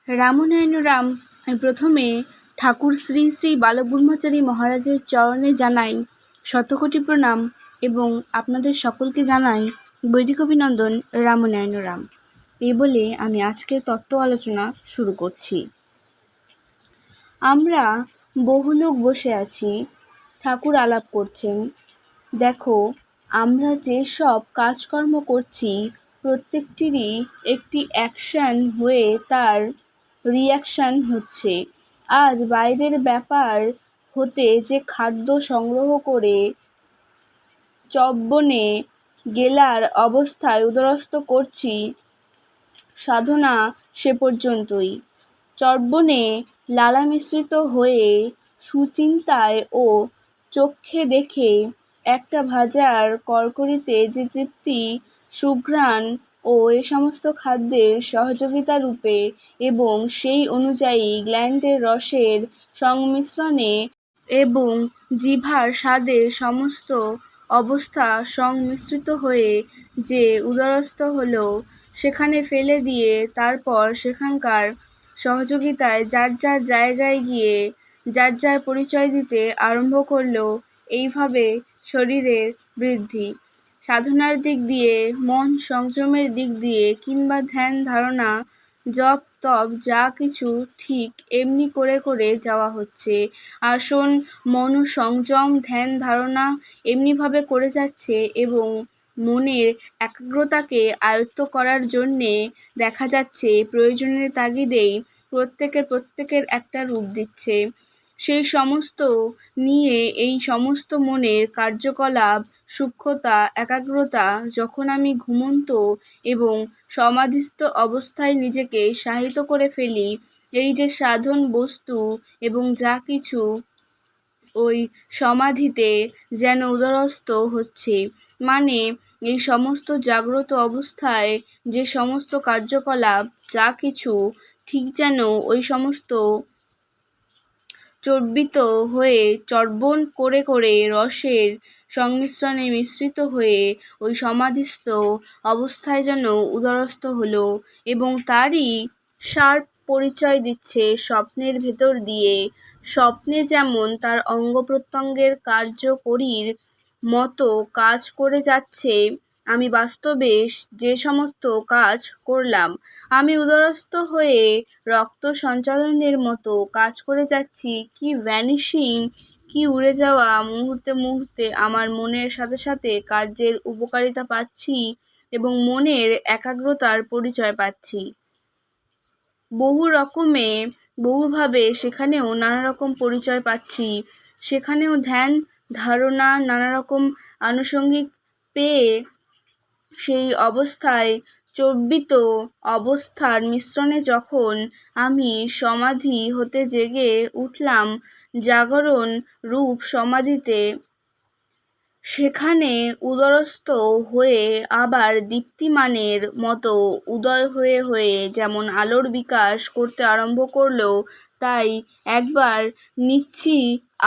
রামনারায়ণ রাম। আমি প্রথমে ঠাকুর শ্রী শ্রী বালব্রহ্মচারী মহারাজের চরণে জানাই শতকোটি প্রণাম এবং আপনাদের সকলকে জানাই বৈদিক অভিনন্দন। রামনারায়ণ রাম। এই বলে আমি আজকের তত্ত্ব আলোচনা শুরু করছি। আমরা বহু লোক বসে আছি, ঠাকুর আলাপ করছেন। দেখো, আমরা যেসব কাজকর্ম করছি প্রত্যেকটিরই একটি অ্যাকশন হয়ে তার রিয়াকশান হচ্ছে। আজ বাইরের ব্যাপার হতে যে খাদ্য সংগ্রহ করে চব্বনে গেলার অবস্থায় উদরস্থ করছি, সাধনা সে পর্যন্তই। চর্বণে লালা মিশ্রিত হয়ে সুচিন্তায় ও চক্ষে দেখে একটা ভাজার কড়কড়িতে যে তৃপ্তি, সুঘ্রাণ ও এ সমস্ত খাদ্যের সহযোগিতা রূপে এবং সেই অনুযায়ী গ্ল্যান্ডের রসের সংমিশ্রণে এবং জিহ্বার স্বাদে সমস্ত অবস্থা সংমিশ্রিত হয়ে যে উদরস্থ হলো, সেখানে ফেলে দিয়ে তারপর সেখানকার সহযোগিতায় যার যার জায়গায় গিয়ে যার যার পরিচয় দিতে আরম্ভ করলো। এইভাবে শরীরের বৃদ্ধি, সাধনার দিক দিয়ে, মন সংযমের দিক দিয়ে কিংবা ধ্যান ধারণা জপ তপ যা কিছু ঠিক এমনি করে করে যাওয়া হচ্ছে। আসন মন সংযম ধ্যান ধারণা এমনিভাবে করে যাচ্ছে এবং মনের একাগ্রতাকে আয়ত্ত করার জন্যে দেখা যাচ্ছে প্রয়োজনের তাগিদেই প্রত্যেকের একটা রূপ দিচ্ছে। সেই সমস্ত নিয়ে এই সমস্ত মনের কার্যকলাপ সূক্ষ্মতা একাগ্রতা যখন আমি ঘুমন্ত এবং সমাধিস্থ অবস্থায় নিজেকে শায়িত করে ফেলি, এই যে সাধন বস্তু এবং যা কিছু ওই সমাধিতে যেন উদরস্থ হচ্ছে, মানে এই সমস্ত জাগ্রত অবস্থায় যে সমস্ত কার্যকলাপ যা কিছু ঠিক যেন ওই সমস্ত চর্বিত হয়ে চর্বণ করে করে রসের সংমিশ্রণে মিশ্রিত হয়ে ওই সমাধিস্থ অবস্থায় যেন উদরস্থ হলো এবং তারই শার্প পরিচয় দিচ্ছে স্বপ্নের ভেতর দিয়ে। স্বপ্নে যেমন তার অঙ্গ প্রত্যঙ্গের কার্যকরীর মতো কাজ করে যাচ্ছে, আমি বাস্তবে যে সমস্ত কাজ করলাম, আমি উদরস্থ হয়ে রক্ত সঞ্চালনের মতো কাজ করে যাচ্ছি। কি ভ্যানিশিং, কি উড়ে যাওয়া! মুহূর্তে মুহূর্তে আমার মনের সাথে সাথে কার্যের উপকারিতা পাচ্ছি এবং মনের একাগ্রতার পরিচয় পাচ্ছি। বহু রকমে বহুভাবে সেখানেও নানা রকম পরিচয় পাচ্ছি। সেখানেও ধ্যান ধারণা নানা রকম আনুষঙ্গিক পেয়ে সেই অবস্থায় চর্বিত অবস্থার মিশ্রণে যখন আমি সমাধি হতে জেগে উঠলাম জাগরণ রূপ সমাধিতে, সেখানে উদরস্থ হয়ে আবার দীপ্তিমানের মতো উদয় হয়ে হয়ে যেমন আলোর বিকাশ করতে আরম্ভ করলো, তাই একবার নিচ্ছি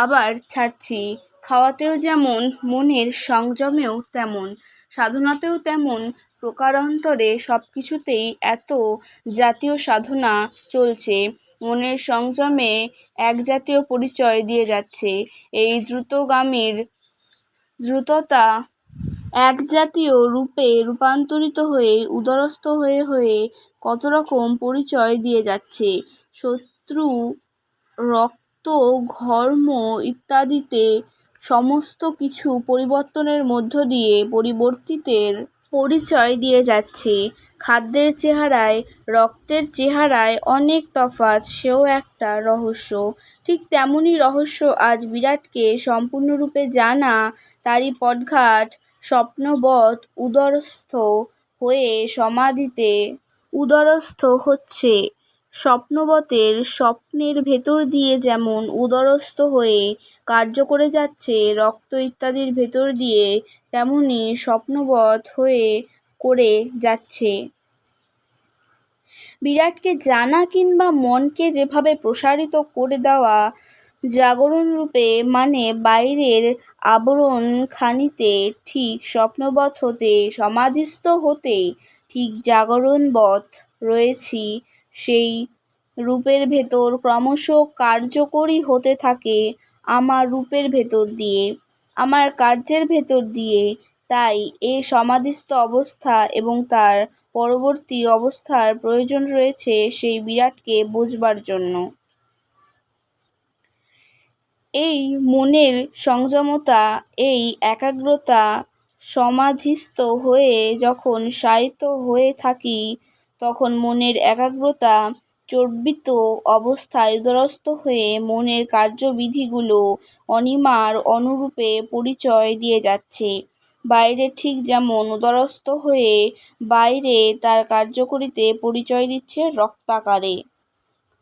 আবার ছাড়ছি। খাওয়াতেও যেমন, মনের সংযমেও তেমন, সাধনাতেও তেমন প্রকারান্তরে সব কিছুতেই এত জাতীয় সাধনা চলছে। মনের সংযমে এক জাতীয় পরিচয় দিয়ে যাচ্ছে। এই দ্রুতগামীর দ্রুততা এক জাতীয় রূপে রূপান্তরিত হয়ে উদরস্থ হয়ে হয়ে কত রকম পরিচয় দিয়ে যাচ্ছে। শত্রু রক্ত ঘর্ম ইত্যাদিতে সমস্ত কিছু পরিবর্তনের মধ্য দিয়ে পরিবর্তিতের পরিচয় দিয়ে যাচ্ছে। খাদ্যের চেহারায় রক্তের চেহারায় অনেক তফাৎ, সেও একটা রহস্য। ঠিক তেমনই রহস্য আজ বিরাটকে সম্পূর্ণরূপে জানা, তারই পটঘাট স্বপ্নবৎ উদরস্থ হয়ে সমাধিতে উদরস্থ হচ্ছে। স্বপ্নবতের স্বপ্নের ভেতর দিয়ে যেমন উদরস্থ হয়ে কার্য করে যাচ্ছে রক্ত ইত্যাদির ভেতর দিয়ে, তেমনি স্বপ্নবৎ হয়ে করে যাচ্ছে। বিরাটকে জানা কিংবা মনকে যেভাবে প্রসারিত করে দেওয়া জাগরণ রূপে, মানে বাইরের আবরণখানিতে ঠিক স্বপ্নবৎ হতে সমাধিস্থ হতে ঠিক জাগরণবৎ রয়েছি, সেই রূপের ভেতর ক্রমশ কার্যকরী হতে থাকে আমার রূপের ভেতর দিয়ে, আমার কার্যের ভেতর দিয়ে। তাই এ সমাধিস্থ অবস্থা এবং তার পরবর্তী অবস্থার প্রয়োজন রয়েছে সেই বিরাটকে বোঝবার জন্য। এই মনের সংযমতা, এই একাগ্রতা, সমাধিস্থ হয়ে যখন শায়িত হয়ে থাকি, তখন মনের একাগ্রতা চর্বিত অবস্থায় উদরস্থ হয়ে মনের কার্যবিধিগুলো অনিমার অনুরূপে পরিচয় দিয়ে যাচ্ছে। বাইরে ঠিক যেমন উদরস্থ হয়ে বাইরে তার কার্যকরীতে পরিচয় দিচ্ছে রক্তাকারে,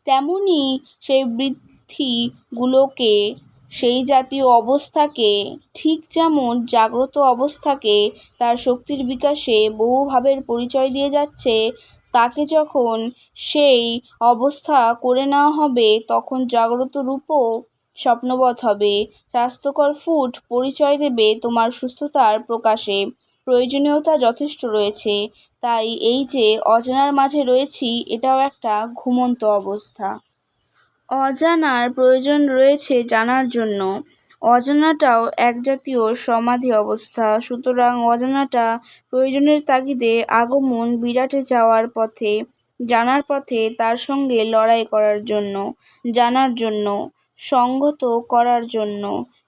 তেমনি সেই বৃদ্ধিগুলোকে, সেই জাতীয় অবস্থাকে, ঠিক যেমন জাগ্রত অবস্থাকে তার শক্তির বিকাশে বহু ভাবের পরিচয় দিয়ে যাচ্ছে, তাকে যখন সেই অবস্থা করে নেওয়া হবে তখন জাগ্রত রূপও স্বপ্নবৎ হবে। স্বাস্থ্যকর ফুড পরিচয় দেবে তোমার সুস্থতার প্রকাশে। প্রয়োজনীয়তা যথেষ্ট রয়েছে, তাই এই যে অজানার মাঝে রয়েছি, এটাও একটা ঘুমন্ত অবস্থা। অজানার প্রয়োজন রয়েছে জানার জন্য। অজানাটাও এক জাতীয় সমাধি অবস্থা। সুতরাং অজানাটা প্রয়োজনের তাগিদে আগমন বিরাটে যাওয়ার পথে, জানার পথে তার সঙ্গে লড়াই করার জন্য, জানার জন্য, সংগত করার জন্য,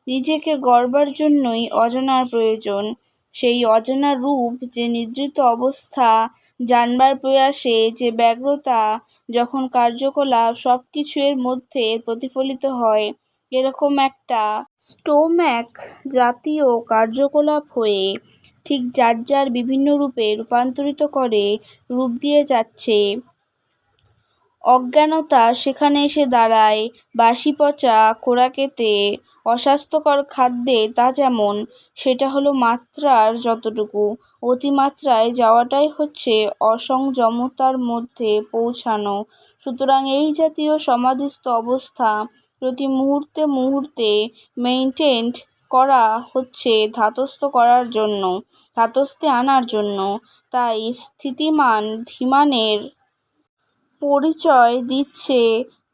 নিজেকে গড়বার জন্যই অজানার প্রয়োজন। সেই অজানা রূপ, যে নিদ্রিত অবস্থা জানবার প্রয়াসে যে ব্যগ্রতা, যখন কার্যকলাপ সব কিছু এর মধ্যে প্রতিফলিত হয়, এরকম একটা স্টোম্যাক জাতীয় কার্যকলাপ হয়ে ঠিক যার যার বিভিন্ন রূপে রূপান্তরিত করে রূপ দিয়ে যাচ্ছে। অজ্ঞানতা সেখানে এসে দাঁড়ায় বাসি পচা খোরাকেতে, অস্বাস্থ্যকর খাদ্যে। তা যেমন, সেটা হলো মাত্রার যতটুকু, অতিমাত্রায় যাওয়াটাই হচ্ছে অসংযমতার মধ্যে পৌঁছানো। সুতরাং এই জাতীয় সমাধিস্থ অবস্থা প্রতি মুহূর্তে মুহূর্তে মেইনটেইন করা হচ্ছে ধাতস্থ করার জন্য, ধাতস্থে আনার জন্য। তাই স্থিতিমান ধীমানের পরিচয় দিচ্ছে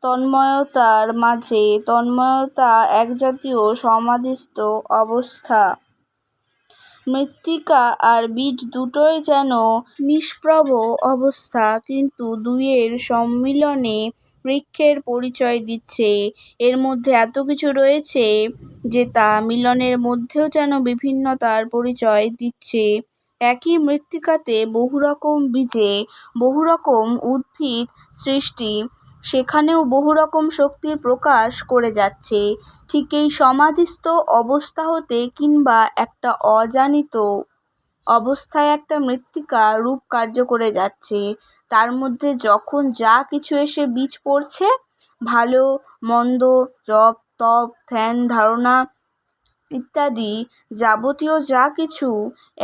তন্ময়তার মাঝে। তন্ময়তা এক জাতীয় সমাধিস্থ অবস্থা। মৃত্তিকা আর বীজ দুটোই যেন নিষ্প্রভ অবস্থা, কিন্তু দুইয়ের সম্মিলনে বৃক্ষের পরিচয় দিচ্ছে। এর মধ্যে এত কিছু রয়েছে যে তা মিলনের মধ্যেও যেন বিভিন্নতার পরিচয় দিচ্ছে। একই মৃত্তিকাতে বহু রকম বীজে বহু রকম উদ্ভিদ সৃষ্টি, সেখানেও বহু রকম শক্তির প্রকাশ করে যাচ্ছে। ঠিক এই সমাধিস্থ অবস্থা হতে কিংবা একটা অজানিত অবস্থায় একটা মৃত্তিকা রূপ কার্য করে যাচ্ছে। তার মধ্যে যখন যা কিছু এসে বীজ পড়ছে, ভালো মন্দ, জপ তপ ধ্যান ধারণা ইত্যাদি যাবতীয় যা কিছু,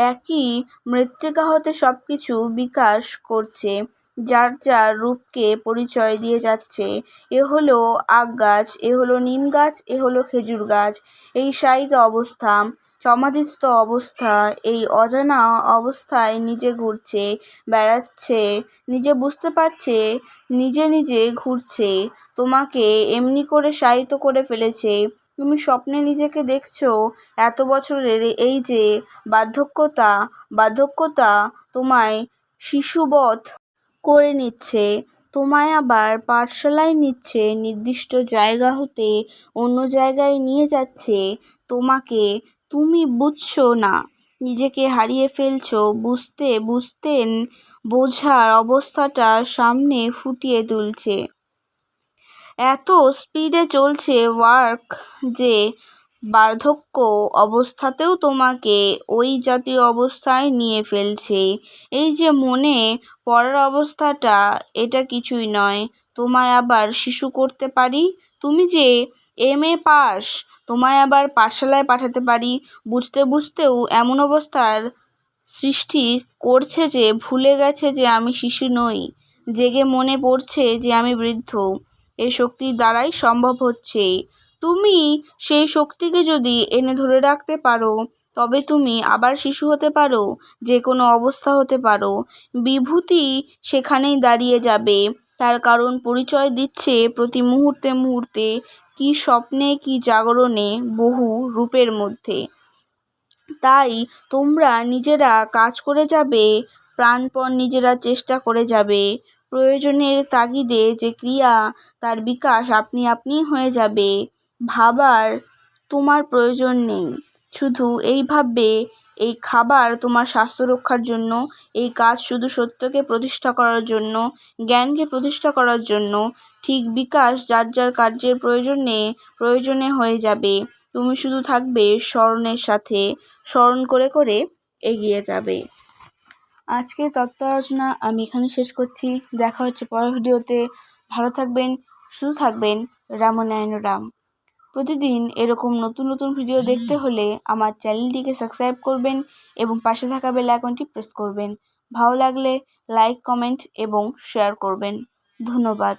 একই মৃত্তিকা হতে সব কিছু বিকাশ করছে, যার যার রূপকে পরিচয় দিয়ে যাচ্ছে। এ হলো আগ গাছ, এ হলো নিম গাছ, এ হলো খেজুর গাছ। এই শায়িত অবস্থা, সমাধিস্থ অবস্থা, এই অজানা অবস্থায় নিজে ঘুরছে, বেড়াচ্ছে, নিজে বুঝতে পারছে, নিজে নিজে ঘুরছে, তোমাকে এমনি করে শায়িত করে ফেলেছে। তুমি স্বপ্নে নিজেকে দেখছো। এত বছরের এই যে বার্ধক্যতা, বার্ধক্যতা তোমায় শিশুবৎ করে নিচ্ছে, তোমায় আবার পাঠশালায় নিচ্ছে, নির্দিষ্ট জায়গা হতে অন্য জায়গায় নিয়ে যাচ্ছে তোমাকে। তুমি বুঝছো না, নিজেকে হারিয়ে ফেলছো। বুঝতে বুঝতেন বোঝার অবস্থাটা সামনে ফুটিয়ে তুলছে। এত স্পিডে চলছে ওয়ার্ক যে বার্ধক্য অবস্থাতেও তোমাকে ওই জাতীয় অবস্থায় নিয়ে ফেলছে। এই যে মনে পড়ার অবস্থাটা, এটা কিছুই নয়। তোমায় আবার শিশু করতে পারি। তুমি যে MA পাস, তোমায় আবার পাঠশালায় পাঠাতে পারি। বুঝতে বুঝতেও এমন অবস্থার সৃষ্টি করছে যে ভুলে গেছে যে আমি শিশু নই, জেগে মনে পড়ছে যে আমি বৃদ্ধ। এই শক্তির দ্বারাই সম্ভব হচ্ছে। তুমি সেই শক্তিকে যদি এনে ধরে রাখতে পারো, তবে তুমি আবার শিশু হতে পারো, যে কোনো অবস্থা হতে পারো। বিভূতি সেখানেই দাঁড়িয়ে যাবে। তার কারণ পরিচয় দিচ্ছে প্রতি মুহূর্তে মুহূর্তে, কি স্বপ্নে কি জাগরণে, বহু রূপের মধ্যে। তাই তোমরা নিজেরা কাজ করে যাবে, প্রাণপণ নিজেরা চেষ্টা করে যাবে। প্রয়োজনের তাগিদে যে ক্রিয়া, তার বিকাশ আপনি আপনি হয়ে যাবে। ভাবার তোমার প্রয়োজন নেই, শুধু এই ভাববে এই খাবার তোমার স্বাস্থ্য রক্ষার জন্য, এই কাজ শুধু সত্যকে প্রতিষ্ঠা করার জন্য, জ্ঞানকে প্রতিষ্ঠা করার জন্য। ঠিক বিকাশ যার যার কার্যের প্রয়োজনে হয়ে যাবে। তুমি শুধু থাকবে স্মরণের সাথে, স্মরণ করে করে এগিয়ে যাবে। আজকে তত্ত্ব আলোচনা আমি এখানে শেষ করছি। দেখা হচ্ছে পরের ভিডিওতে। ভালো থাকবেন, সুস্থ থাকবেন। রামনারায়ণ রাম। প্রতিদিন এরকম নতুন নতুন ভিডিও দেখতে হলে আমার চ্যানেলটিকে সাবস্ক্রাইব করবেন এবং পাশে থাকা বেল আইকনটি প্রেস করবেন। ভালো লাগলে লাইক, কমেন্ট এবং শেয়ার করবেন। ধন্যবাদ।